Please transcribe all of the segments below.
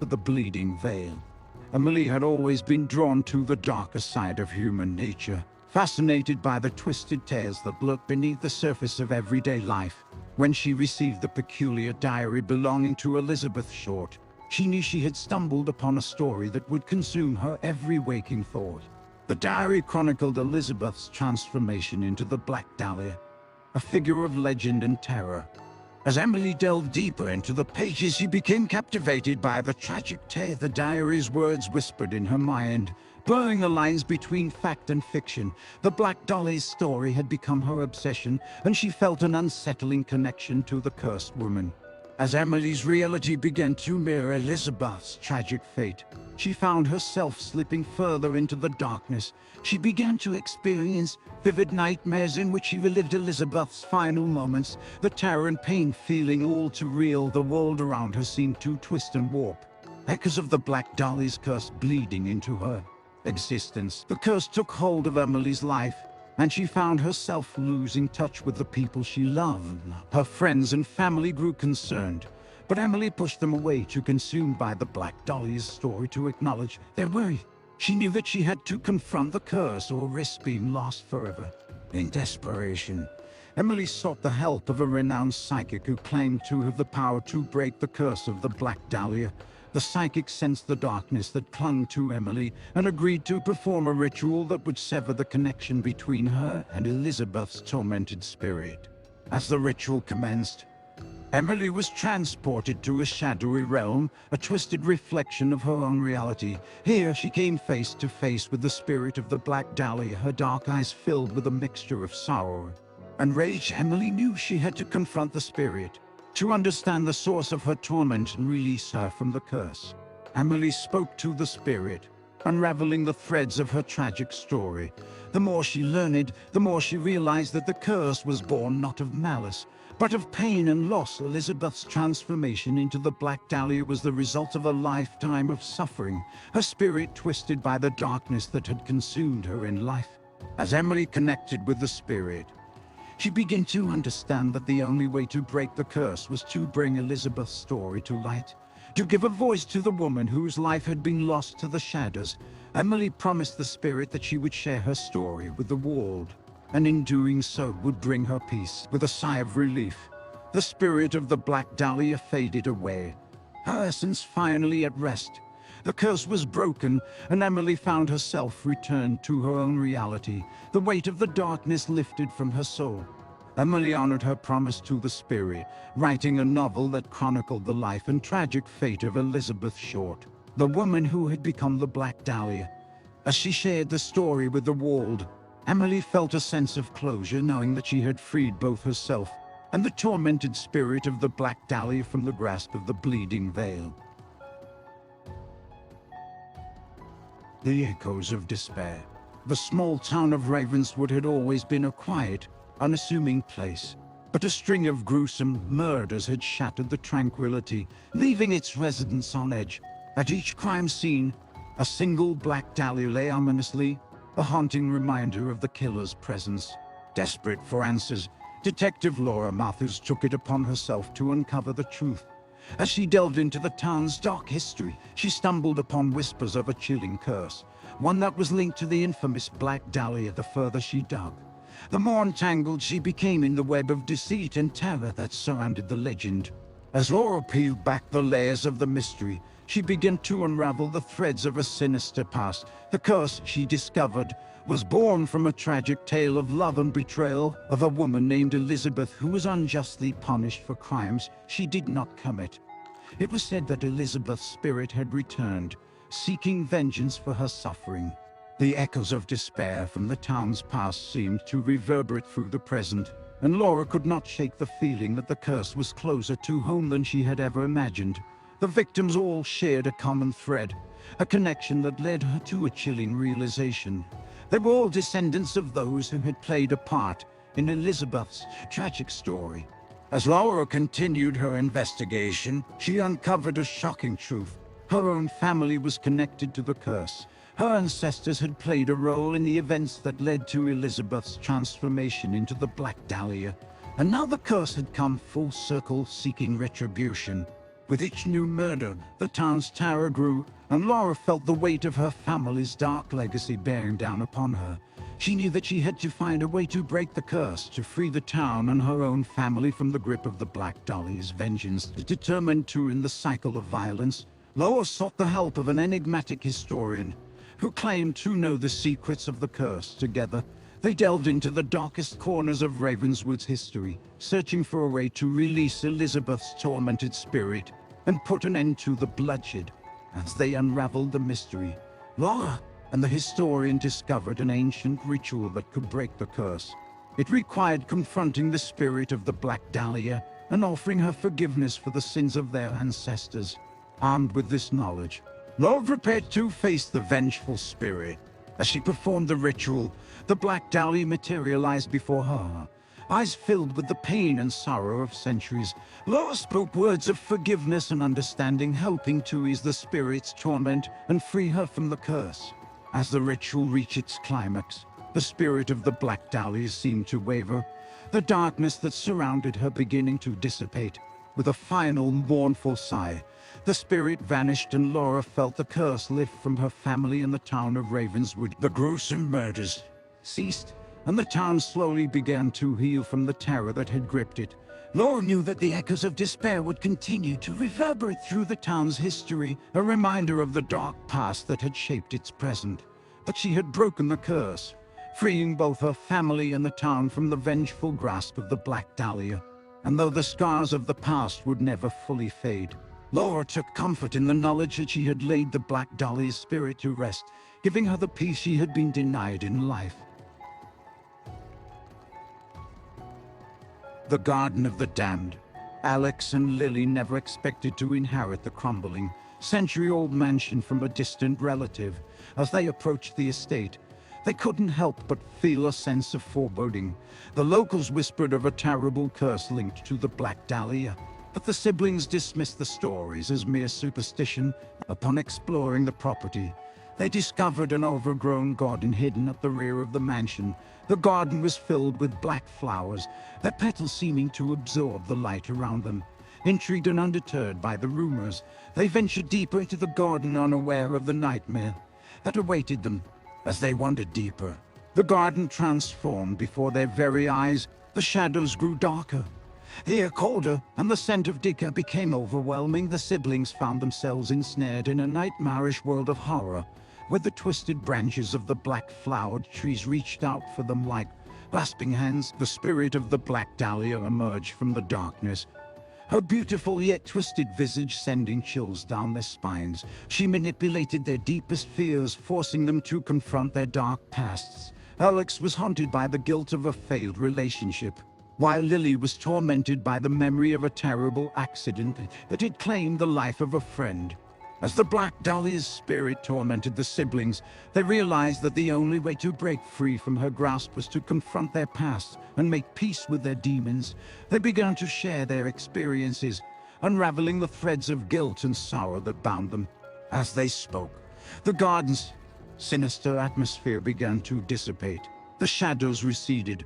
of the bleeding veil. Emily had always been drawn to the darker side of human nature, fascinated by the twisted tales that lurk beneath the surface of everyday life. When she received the peculiar diary belonging to Elizabeth Short, she knew she had stumbled upon a story that would consume her every waking thought. The diary chronicled Elizabeth's transformation into the Black Dahlia, a figure of legend and terror. As Emily delved deeper into the pages, she became captivated by the tragic tale the diary's words whispered in her mind, blurring the lines between fact and fiction. The Black Dahlia's story had become her obsession, and she felt an unsettling connection to the cursed woman. As Emily's reality began to mirror Elizabeth's tragic fate, she found herself slipping further into the darkness. She began to experience vivid nightmares in which she relived Elizabeth's final moments, the terror and pain feeling all too real. The world around her seemed to twist and warp, echoes of the Black Dahlia's curse bleeding into her existence. The curse took hold of Emily's life, and she found herself losing touch with the people she loved. Her friends and family grew concerned, but Emily pushed them away, too consumed by the Black Dahlia's story to acknowledge their worry. She knew that she had to confront the curse or risk being lost forever. In desperation, Emily sought the help of a renowned psychic who claimed to have the power to break the curse of the Black Dahlia. The psychic sensed the darkness that clung to Emily and agreed to perform a ritual that would sever the connection between her and Elizabeth's tormented spirit. As the ritual commenced, Emily was transported to a shadowy realm, a twisted reflection of her own reality. Here she came face to face with the spirit of the Black Dahlia, her dark eyes filled with a mixture of sorrow and rage. Emily knew she had to confront the spirit, to understand the source of her torment and release her from the curse. Emily spoke to the spirit, unraveling the threads of her tragic story. The more she learned, the more she realized that the curse was born not of malice, but of pain and loss. Elizabeth's transformation into the Black Dahlia was the result of a lifetime of suffering, her spirit twisted by the darkness that had consumed her in life. As Emily connected with the spirit, she began to understand that the only way to break the curse was to bring Elizabeth's story to light, to give a voice to the woman whose life had been lost to the shadows. Emily promised the spirit that she would share her story with the world, and in doing so would bring her peace. With a sigh of relief, the spirit of the Black Dahlia faded away, her essence finally at rest. The curse was broken, and Emily found herself returned to her own reality. The weight of the darkness lifted from her soul. Emily honored her promise to the spirit, writing a novel that chronicled the life and tragic fate of Elizabeth Short, the woman who had become the Black Dahlia. As she shared the story with the world, Emily felt a sense of closure, knowing that she had freed both herself and the tormented spirit of the Black Dahlia from the grasp of the bleeding veil. The echoes of despair. The small town of Ravenswood had always been a quiet, unassuming place, but a string of gruesome murders had shattered the tranquility, leaving its residents on edge. At each crime scene, a single Black Dahlia lay ominously, a haunting reminder of the killer's presence. Desperate for answers, Detective Laura Matthews took it upon herself to uncover the truth. As she delved into the town's dark history, she stumbled upon whispers of a chilling curse, one that was linked to the infamous Black Dahlia. The further she dug, the more entangled she became in the web of deceit and terror that surrounded the legend. As Laura peeled back the layers of the mystery, she began to unravel the threads of a sinister past. The curse, she discovered, was born from a tragic tale of love and betrayal, of a woman named Elizabeth who was unjustly punished for crimes she did not commit. It was said that Elizabeth's spirit had returned, seeking vengeance for her suffering. The echoes of despair from the town's past seemed to reverberate through the present, and Laura could not shake the feeling that the curse was closer to home than she had ever imagined. The victims all shared a common thread, a connection that led her to a chilling realization. They were all descendants of those who had played a part in Elizabeth's tragic story. As Laura continued her investigation, she uncovered a shocking truth. Her own family was connected to the curse. Her ancestors had played a role in the events that led to Elizabeth's transformation into the Black Dahlia. And now the curse had come full circle, seeking retribution. With each new murder, the town's terror grew, and Laura felt the weight of her family's dark legacy bearing down upon her. She knew that she had to find a way to break the curse, to free the town and her own family from the grip of the Black Dahlia's vengeance. Determined to end the cycle of violence, Laura sought the help of an enigmatic historian who claimed to know the secrets of the curse. Together, they delved into the darkest corners of Ravenswood's history, searching for a way to release Elizabeth's tormented spirit and put an end to the bloodshed. As they unraveled the mystery, Laura and the historian discovered an ancient ritual that could break the curse. It required confronting the spirit of the Black Dahlia and offering her forgiveness for the sins of their ancestors. Armed with this knowledge, Laura prepared to face the vengeful spirit. As she performed the ritual, the Black Dahlia materialized before her, eyes filled with the pain and sorrow of centuries. Laura spoke words of forgiveness and understanding, helping to ease the spirit's torment and free her from the curse. As the ritual reached its climax, the spirit of the Black Dahlia seemed to waver, the darkness that surrounded her beginning to dissipate. With a final mournful sigh, the spirit vanished and Laura felt the curse lift from her family and the town of Ravenswood. The gruesome murders ceased, and the town slowly began to heal from the terror that had gripped it. Laura knew that the echoes of despair would continue to reverberate through the town's history, a reminder of the dark past that had shaped its present. But she had broken the curse, freeing both her family and the town from the vengeful grasp of the Black Dahlia. And though the scars of the past would never fully fade, Laura took comfort in the knowledge that she had laid the Black Dahlia's spirit to rest, giving her the peace she had been denied in life. The Garden of the Damned. Alex and Lily never expected to inherit the crumbling, century-old mansion from a distant relative. As they approached the estate, they couldn't help but feel a sense of foreboding. The locals whispered of a terrible curse linked to the Black Dahlia, but the siblings dismissed the stories as mere superstition. Upon exploring the property, they discovered an overgrown garden hidden at the rear of the mansion. The garden was filled with black flowers, their petals seeming to absorb the light around them. Intrigued and undeterred by the rumors, they ventured deeper into the garden, unaware of the nightmare that awaited them. As they wandered deeper, the garden transformed before their very eyes. The shadows grew darker, the air colder, and the scent of decay became overwhelming. The siblings found themselves ensnared in a nightmarish world of horror, where the twisted branches of the black-flowered trees reached out for them like clasping hands. The spirit of the Black Dahlia emerged from the darkness, her beautiful yet twisted visage sending chills down their spines. She manipulated their deepest fears, forcing them to confront their dark pasts. Alex was haunted by the guilt of a failed relationship, while Lily was tormented by the memory of a terrible accident that had claimed the life of a friend. As the Black Dahlia's spirit tormented the siblings, they realized that the only way to break free from her grasp was to confront their past and make peace with their demons. They began to share their experiences, unraveling the threads of guilt and sorrow that bound them. As they spoke, the garden's sinister atmosphere began to dissipate. The shadows receded,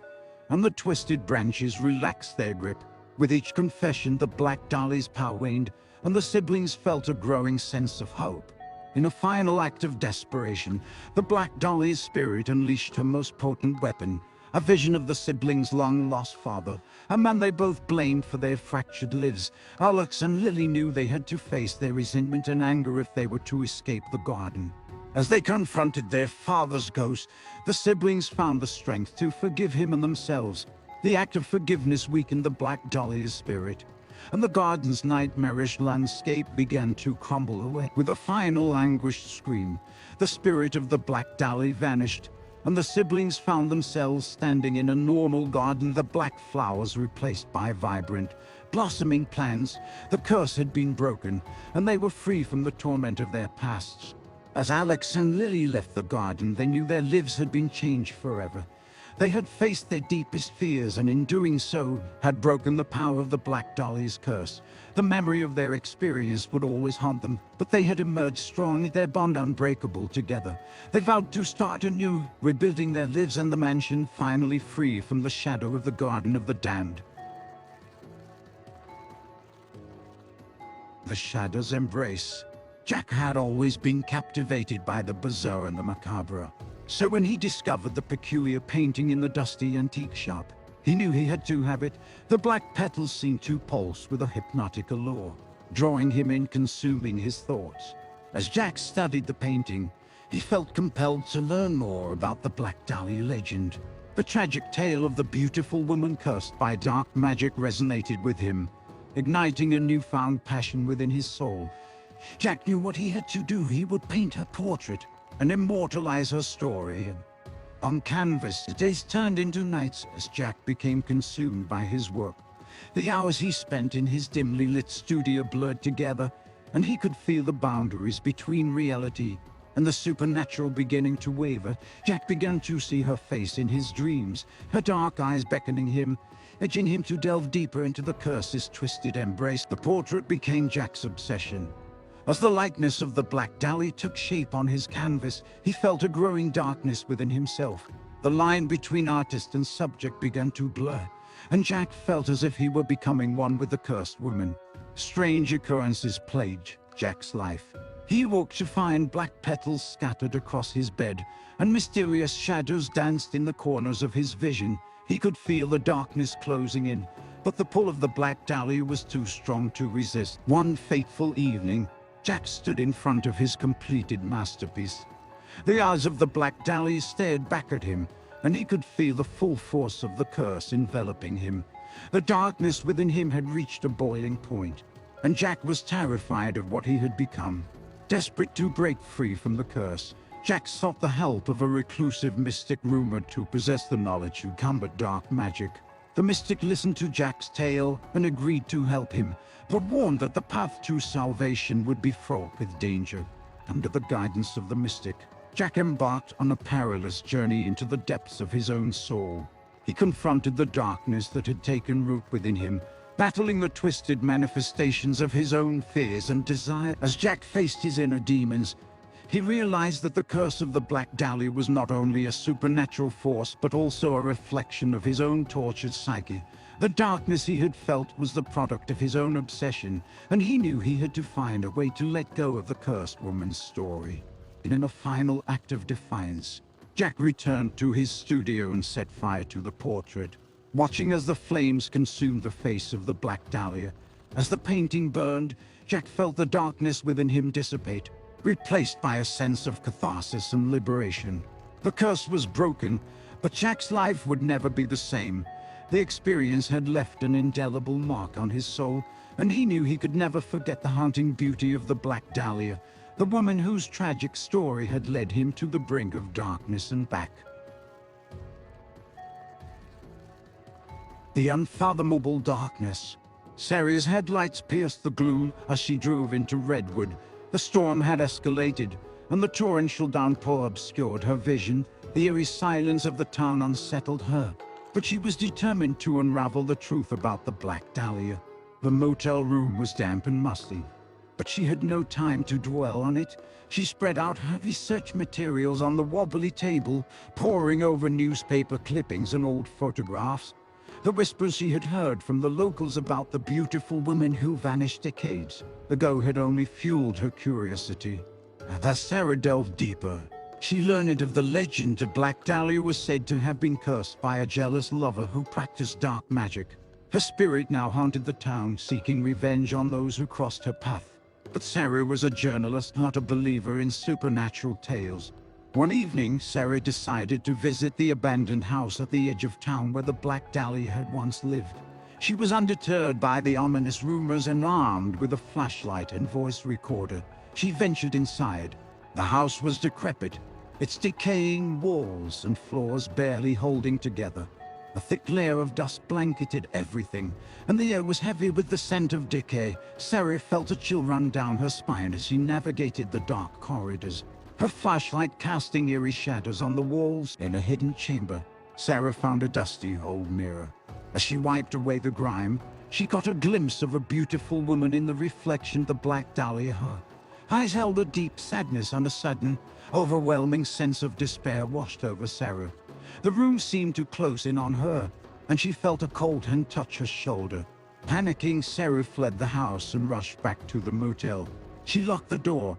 and the twisted branches relaxed their grip. With each confession, the Black Dahlia's power waned, and the siblings felt a growing sense of hope. In a final act of desperation, the Black Dahlia's spirit unleashed her most potent weapon, a vision of the siblings' long-lost father, a man they both blamed for their fractured lives. Alex and Lily knew they had to face their resentment and anger if they were to escape the garden. As they confronted their father's ghost, the siblings found the strength to forgive him and themselves. The act of forgiveness weakened the Black Dahlia's spirit, and the garden's nightmarish landscape began to crumble away. With a final anguished scream, the spirit of the Black Dahlia vanished, and the siblings found themselves standing in a normal garden, the black flowers replaced by vibrant, blossoming plants. The curse had been broken, and they were free from the torment of their pasts. As Alex and Lily left the garden, they knew their lives had been changed forever. They had faced their deepest fears, and in doing so, had broken the power of the Black Dahlia's curse. The memory of their experience would always haunt them, but they had emerged strong, their bond unbreakable together. They vowed to start anew, rebuilding their lives and the mansion finally free from the shadow of the Garden of the Damned. The Shadow's Embrace. Jack had always been captivated by the bizarre and the macabre. So when he discovered the peculiar painting in the dusty antique shop, he knew he had to have it. The black petals seemed to pulse with a hypnotic allure, drawing him in, consuming his thoughts. As Jack studied the painting, he felt compelled to learn more about the Black Dahlia legend. The tragic tale of the beautiful woman cursed by dark magic resonated with him, igniting a newfound passion within his soul. Jack knew what he had to do. He would paint her portrait and immortalize her story. On canvas, days turned into nights as Jack became consumed by his work. The hours he spent in his dimly lit studio blurred together, and he could feel the boundaries between reality and the supernatural beginning to waver. Jack began to see her face in his dreams, her dark eyes beckoning him, edging him to delve deeper into the curse's twisted embrace. The portrait became Jack's obsession. As the likeness of the Black Dahlia took shape on his canvas, he felt a growing darkness within himself. The line between artist and subject began to blur, and Jack felt as if he were becoming one with the cursed woman. Strange occurrences plagued Jack's life. He woke to find black petals scattered across his bed, and mysterious shadows danced in the corners of his vision. He could feel the darkness closing in, but the pull of the Black Dahlia was too strong to resist. One fateful evening, Jack stood in front of his completed masterpiece. The eyes of the Black Dahlia stared back at him, and he could feel the full force of the curse enveloping him. The darkness within him had reached a boiling point, and Jack was terrified of what he had become. Desperate to break free from the curse, Jack sought the help of a reclusive mystic rumored to possess the knowledge to combat dark magic. The mystic listened to Jack's tale and agreed to help him, but warned that the path to salvation would be fraught with danger. Under the guidance of the mystic, Jack embarked on a perilous journey into the depths of his own soul. He confronted the darkness that had taken root within him, battling the twisted manifestations of his own fears and desire. As Jack faced his inner demons, he realized that the curse of the Black Dahlia was not only a supernatural force, but also a reflection of his own tortured psyche. The darkness he had felt was the product of his own obsession, and he knew he had to find a way to let go of the cursed woman's story. In a final act of defiance, Jack returned to his studio and set fire to the portrait, watching as the flames consumed the face of the Black Dahlia. As the painting burned, Jack felt the darkness within him dissipate, replaced by a sense of catharsis and liberation. The curse was broken, but Jack's life would never be the same. The experience had left an indelible mark on his soul, and he knew he could never forget the haunting beauty of the Black Dahlia, the woman whose tragic story had led him to the brink of darkness and back. The Unfathomable Darkness. Sarah's headlights pierced the gloom as she drove into Redwood. The storm had escalated, and the torrential downpour obscured her vision. The eerie silence of the town unsettled her, but she was determined to unravel the truth about the Black Dahlia. The motel room was damp and musty, but she had no time to dwell on it. She spread out her research materials on the wobbly table, poring over newspaper clippings and old photographs. The whispers she had heard from the locals about the beautiful woman who vanished decades ago had only fueled her curiosity. As Sarah delved deeper, she learned of the legend the Black Dahlia was said to have been cursed by a jealous lover who practiced dark magic. Her spirit now haunted the town, seeking revenge on those who crossed her path. But Sarah was a journalist, not a believer in supernatural tales. One evening, Sarah decided to visit the abandoned house at the edge of town where the Black Dahlia had once lived. She was undeterred by the ominous rumors, and armed with a flashlight and voice recorder, she ventured inside. The house was decrepit, its decaying walls and floors barely holding together. A thick layer of dust blanketed everything, and the air was heavy with the scent of decay. Sarah felt a chill run down her spine as she navigated the dark corridors, her flashlight casting eerie shadows on the walls. In a hidden chamber, Sarah found a dusty old mirror. As she wiped away the grime, she caught a glimpse of a beautiful woman in the reflection the Black Dahlia. Her eyes held a deep sadness, and a sudden, overwhelming sense of despair washed over Sarah. The room seemed to close in on her, and she felt a cold hand touch her shoulder. Panicking, Sarah fled the house and rushed back to the motel. She locked the door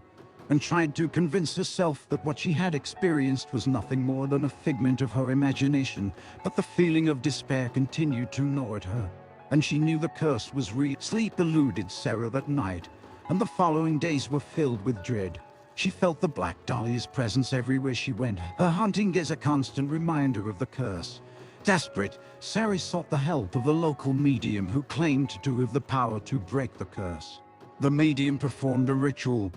and tried to convince herself that what she had experienced was nothing more than a figment of her imagination, but the feeling of despair continued to gnaw at her, and she knew the curse was real. Sleep eluded Sarah that night, and the following days were filled with dread. She felt the Black Dahlia's presence everywhere she went, her haunting gaze a constant reminder of the curse. Desperate, Sarah sought the help of a local medium who claimed to have the power to break the curse. The medium performed a ritual,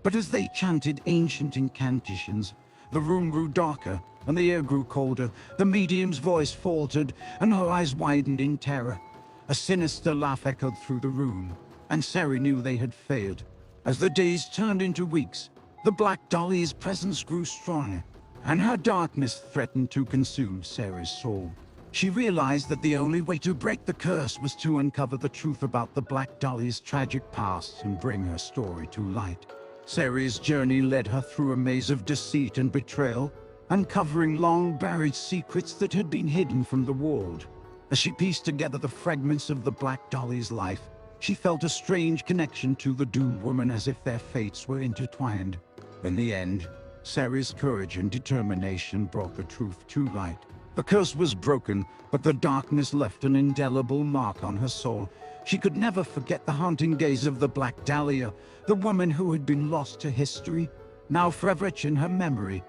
but as they chanted ancient incantations, the room grew darker and the air grew colder. The medium's voice faltered and her eyes widened in terror. A sinister laugh echoed through the room, and Sarah knew they had failed. As the days turned into weeks, the Black Dahlia's presence grew stronger, and her darkness threatened to consume Sarah's soul. She realized that the only way to break the curse was to uncover the truth about the Black Dahlia's tragic past and bring her story to light. Sarah's journey led her through a maze of deceit and betrayal, uncovering long-buried secrets that had been hidden from the world. As she pieced together the fragments of the Black Dahlia's life, she felt a strange connection to the doomed woman, as if their fates were intertwined. In the end, Sarah's courage and determination brought the truth to light. The curse was broken, but the darkness left an indelible mark on her soul. She could never forget the haunting gaze of the Black Dahlia, the woman who had been lost to history, now forever etched in her memory.